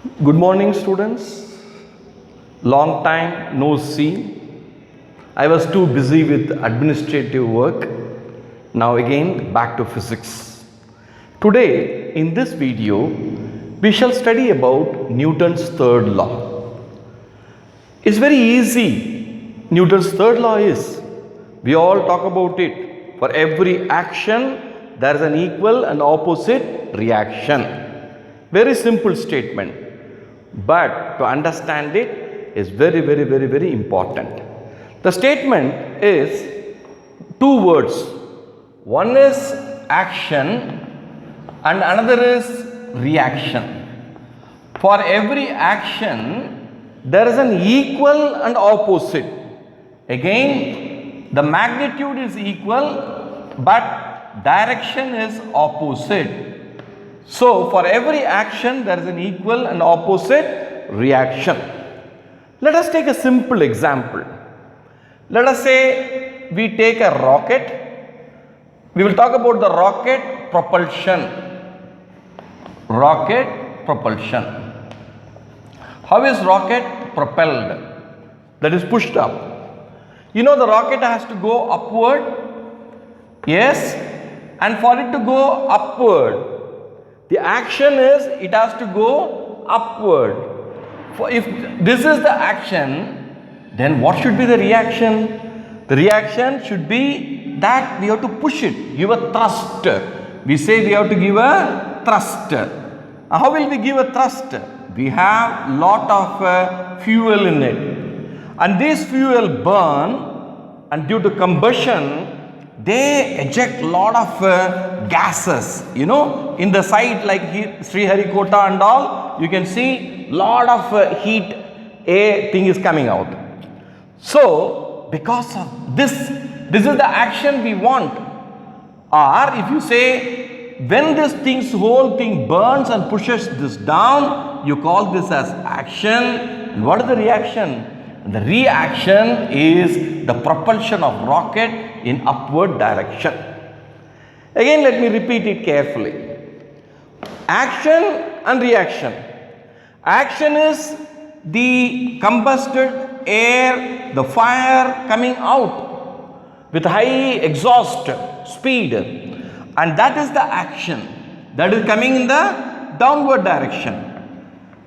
Good morning, students. Long time no see. I was too busy with administrative work. Now again back to physics. Today in this video we shall study about Newton's third law. It's very easy. Newton's third law is, we all talk about it. For every action there is an equal and opposite reaction. Very simple statement. But to understand it is very important. The statement is two words. One is action and another is reaction. For every action there is an equal and opposite. Again, the magnitude is equal but direction is opposite. So, for every action there is an equal and opposite reaction. Let us take a simple example. Let us say we take a rocket. We will talk about the rocket propulsion. Rocket propulsion. How is rocket propelled? That is pushed up. You know the rocket has to go upward. Yes. And for it to go upward, the action is it has to go upward. If this is the action, then what should be the reaction? The reaction should be that we have to push it, give a thrust. We say we have to give a thrust. How will we give a thrust? We have lot of fuel in it. And this fuel burn, and due to combustion, they eject lot of gases, in the site like Sriharikota and all, you can see lot of heat air thing is coming out. So, because of this is the action we want. Or if you say, when this whole thing burns and pushes this down, you call this as action. And what is the reaction? The reaction is the propulsion of rocket in upward direction. Again, let me repeat it carefully. Action and reaction. Action is the combusted air, the fire coming out with high exhaust speed, and that is the action that is coming in the downward direction.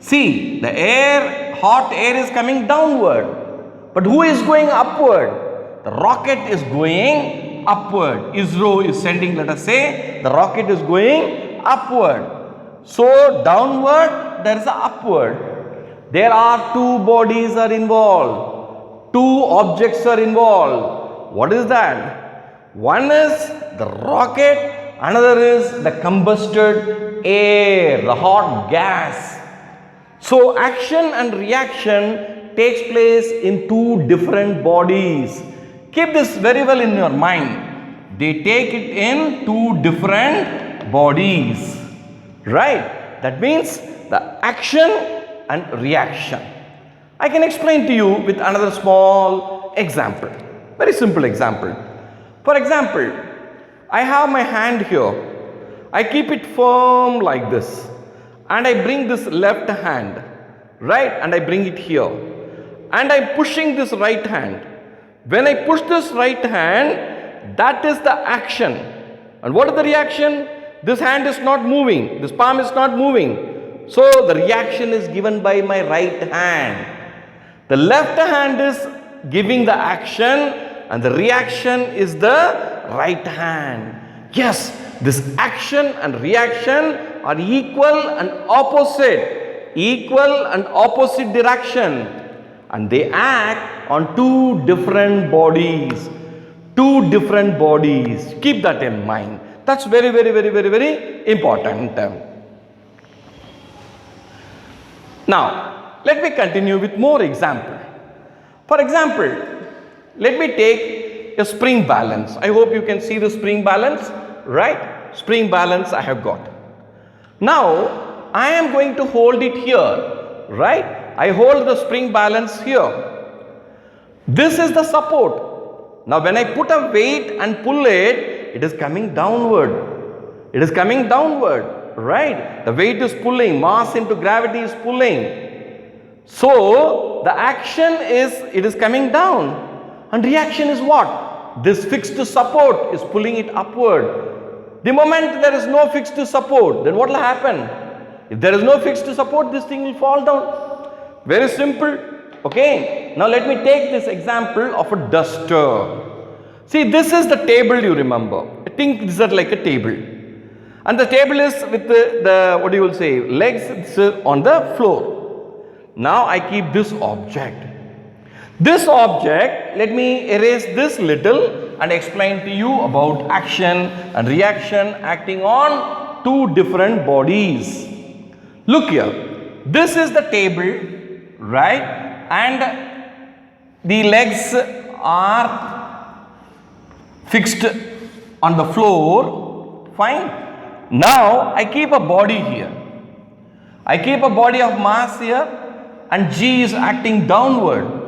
See, the air, hot air is coming downward, but who is going upward? The rocket is going upward. ISRO is sending, let us say, the rocket is going upward. So, downward, there is a upward. There are two bodies are involved. Two objects are involved. What is that? One is the rocket, another is the combusted air, the hot gas. So, action and reaction takes place in two different bodies. Keep this very well in your mind. They take it in two different bodies. Right? That means the action and reaction. I can explain to you with another small example. Very simple example. For example, I have my hand here. I keep it firm like this. And I bring this left hand, right, and I bring it here, and I'm pushing this right hand. When I push this right hand, that is the action. And what is the reaction? This hand is not moving, this palm is not moving. So the reaction is given by my right hand. The left hand is giving the action and the reaction is the right hand. Yes, this action and reaction are equal and opposite direction, and they act on two different bodies. Keep that in mind. That's very important. Now, let me continue with more example. For example, let me take a spring balance. I hope you can see the spring balance, right? Spring balance I have got. Now, I am going to hold it here, right? I hold the spring balance here. This is the support. Now, when I put a weight and pull it, it is coming downward. right? The weight is pulling, mass into gravity is pulling. So the action is, it is coming down, and reaction is what? This fixed support is pulling it upward. The moment there is no fixed support, then what will happen? If there is no fixed support, this thing will fall down. Very simple. Okay. Now let me take this example of a duster. See, this is the table, you remember. I think these are like a table. And the table is with the what do you will say, legs on the floor. Now I keep this object. This object, let me erase this little and explain to you about action and reaction acting on two different bodies. Look here, this is the table, right? And the legs are fixed on the floor, fine. Now I keep a body here. I keep a body of mass here, and G is acting downward.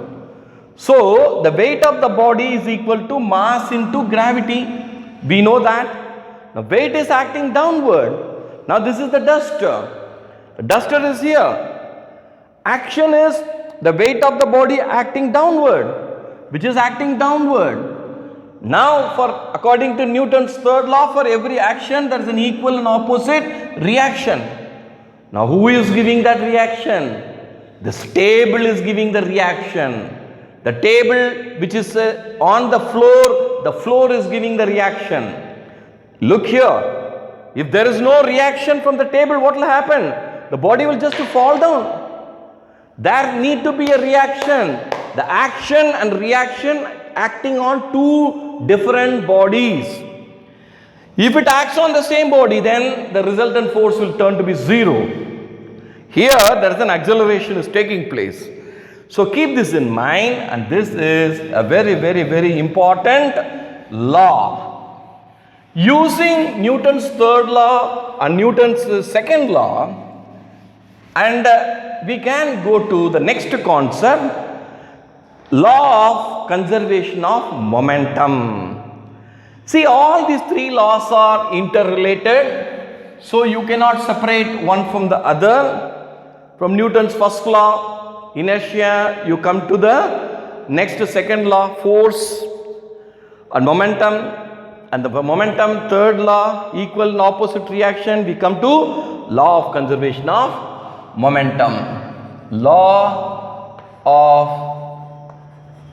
So the weight of the body is equal to mass into gravity. We know that. The weight is acting downward. Now this is the duster. The duster is here. Action is the weight of the body acting downward, which is acting downward. Now according to Newton's third law, for every action there is an equal and opposite reaction. Now who is giving that reaction? This table is giving the reaction. The table which is on the floor is giving the reaction. Look here, if there is no reaction from the table, what will happen? The body will just fall down. There need to be a reaction. The action and reaction acting on two different bodies. If it acts on the same body, then the resultant force will turn to be zero. Here there is an acceleration is taking place. So keep this in mind, and this is a very important law. Using Newton's third law and Newton's second law, and we can go to the next concept, law of conservation of momentum. See, all these three laws are interrelated, so you cannot separate one from the other. From Newton's first law, inertia, you come to the next second law, force and momentum, and the momentum third law, equal and opposite reaction, we come to law of conservation of momentum. Law of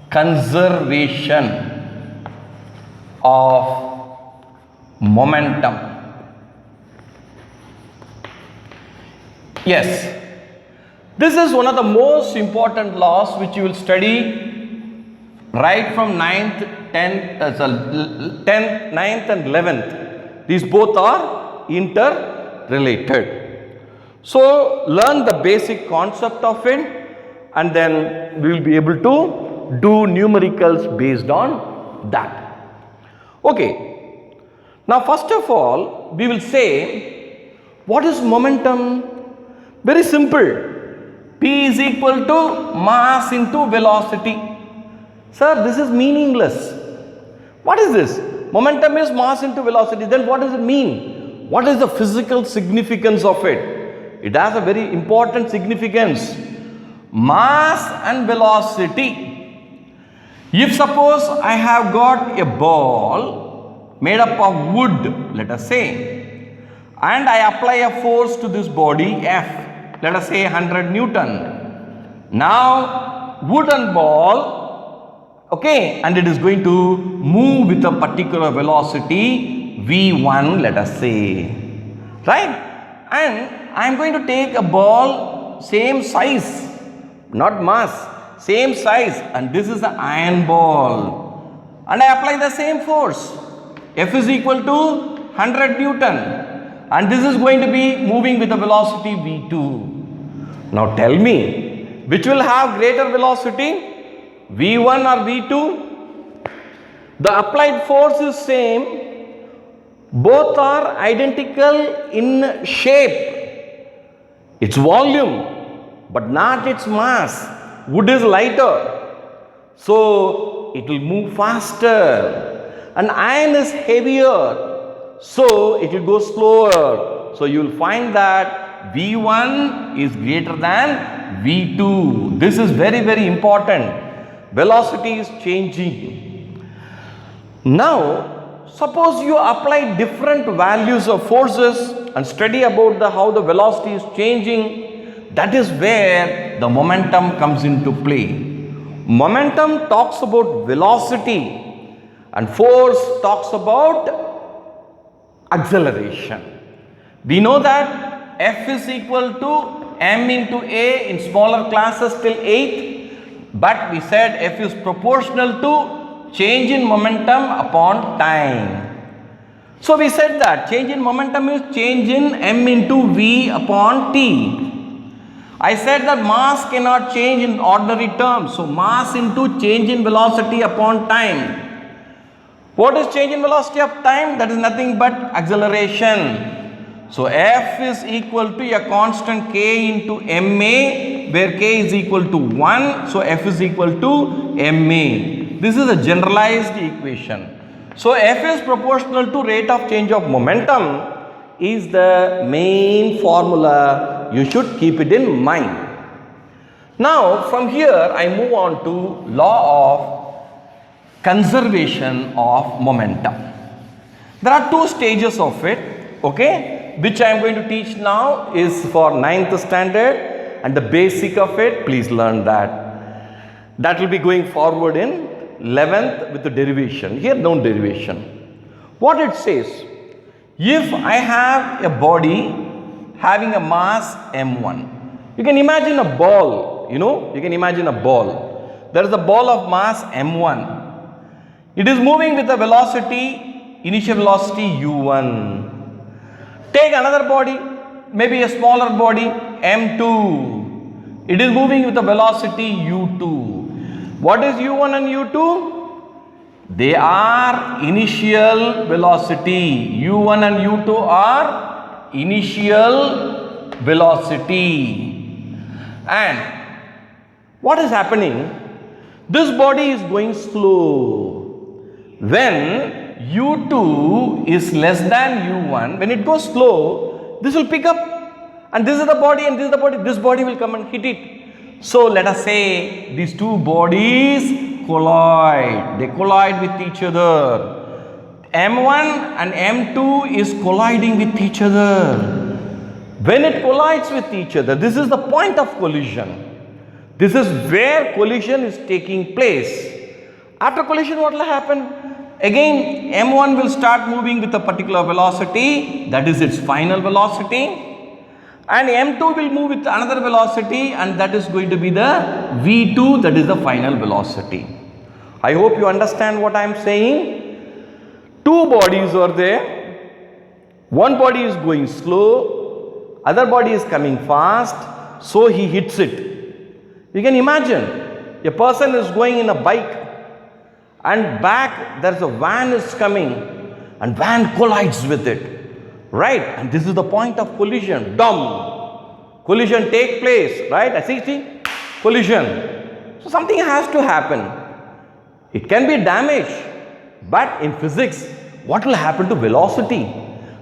conservation of momentum. Yes, this is one of the most important laws which you will study right from 9th, 10th, 9th and 11th. These both are interrelated. So learn the basic concept of it, and then we will be able to do numericals based on that. Okay. Now first of all, we will say, what is momentum? Very simple. P is equal to mass into velocity. Sir, this is meaningless. What is this? Momentum is mass into velocity. Then what does it mean? What is the physical significance of it? It has a very important significance. Mass and velocity. If suppose I have got a ball made up of wood, let us say, and I apply a force to this body F, let us say 100 Newton. Now wooden ball, okay, and it is going to move with a particular velocity V1, let us say, right? And I am going to take a ball same size, not mass, same size, and this is an iron ball, and I apply the same force. F is equal to 100 Newton, and this is going to be moving with a velocity V2. Now tell me, which will have greater velocity, V1 or V2? The applied force is same, both are identical in shape. Its volume, but not its mass. Wood is lighter, so it will move faster, and iron is heavier, so it will go slower. So you will find that V1 is greater than V2. This is very, very important. Velocity is changing. Now, suppose you apply different values of forces and study about how the velocity is changing. That is where the momentum comes into play. Momentum talks about velocity and force talks about acceleration. We know that F is equal to m into a in smaller classes till 8, but we said F is proportional to change in momentum upon time. So we said that change in momentum is change in m into v upon t. I said that mass cannot change in ordinary terms. So mass into change in velocity upon time. What is change in velocity of time? That is nothing but acceleration. So F is equal to a constant k into ma, where k is equal to 1. So F is equal to ma. This is a generalized equation. So F is proportional to rate of change of momentum is the main formula. You should keep it in mind. Now from here I move on to law of conservation of momentum. There are two stages of it, okay, which I am going to teach now is for 9th standard, and the basic of it, please learn that. That will be going forward in 11th with the derivation. Here no derivation. What it says, if I have a body having a mass m1, you can imagine a ball, you can imagine a ball. There is a ball of mass m1. It is moving with a velocity, initial velocity u1. Take another body, maybe a smaller body, m2. It is moving with a velocity u2. What is u1 and u2? They are initial velocity. u1 and u2 are initial velocity. And what is happening? This body is going slow. When u2 is less than u1, when it goes slow, this will pick up, and this is the body and this is the body. This body will come and hit it. So let us say these two bodies collide. They collide with each other. M1 and M2 is colliding with each other. When it collides with each other, this is the point of collision. This is where collision is taking place. After collision, what will happen? Again, M1 will start moving with a particular velocity, that is its final velocity. And M2 will move with another velocity, and that is going to be the V2, that is the final velocity. I hope you understand what I am saying. Two bodies are there. One body is going slow, other body is coming fast, so he hits it. You can imagine a person is going in a bike, and back there is a van is coming, and van collides with it, right? And this is the point of collision. Dum! Collision take place, right? I see, collision. So something has to happen. It can be damage, but in physics, what will happen to velocity?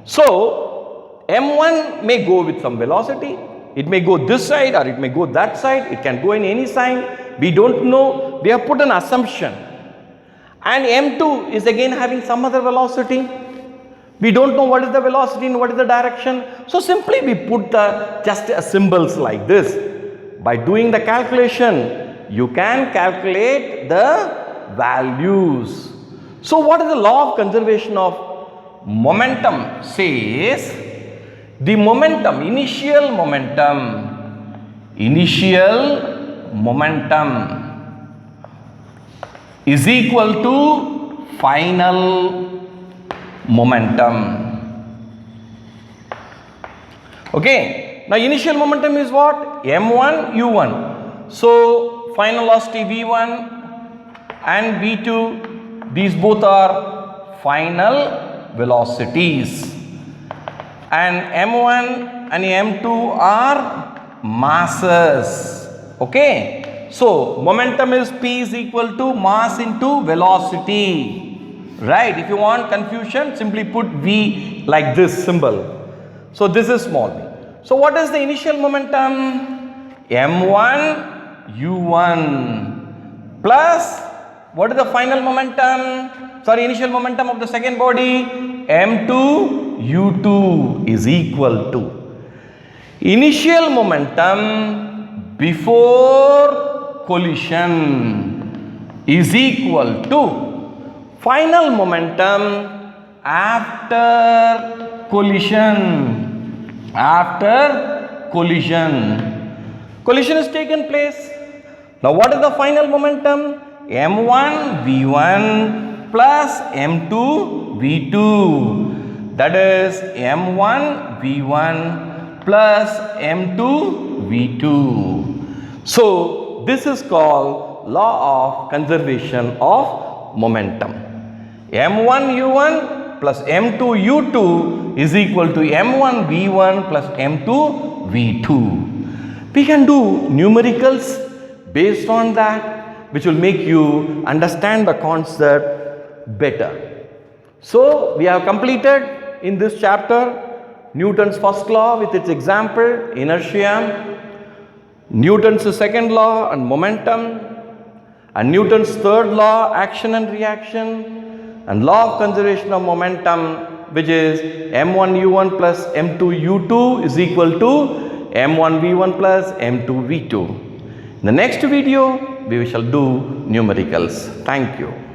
So M1 may go with some velocity. It may go this side or it may go that side. It can go in any sign. We don't know. We have put an assumption. And M2 is again having some other velocity. We don't know what is the velocity and what is the direction. So simply we put just symbols like this. By doing the calculation, you can calculate the values. So what is the law of conservation of momentum? Says the momentum, initial momentum is equal to final momentum. Okay. Now initial momentum is what? M1, U1. So final velocity V1 and V2, these both are final velocities. And M1 and M2 are masses. Okay. So momentum is P is equal to mass into velocity. Right. If you want confusion, simply put V like this symbol. So this is small v. So what is the initial momentum? m1 u1 plus what is the final momentum? Sorry, initial momentum of the second body, m2 u2 is equal to initial momentum before collision is equal to final momentum after collision. Collision has taken place. Now what is the final momentum? m1 v1 plus m2 v2, that is m1 v1 plus m2 v2. So this is called law of conservation of momentum. m1 u1 plus m2 u2 is equal to m1 v1 plus m2 v2. We can do numericals based on that, which will make you understand the concept better. So we have completed in this chapter Newton's first law with its example inertia, Newton's second law and momentum, and Newton's third law action and reaction, and law of conservation of momentum, which is m1 u1 plus m2 u2 is equal to m1 v1 plus m2 v2. In the next video we shall do numericals. Thank you.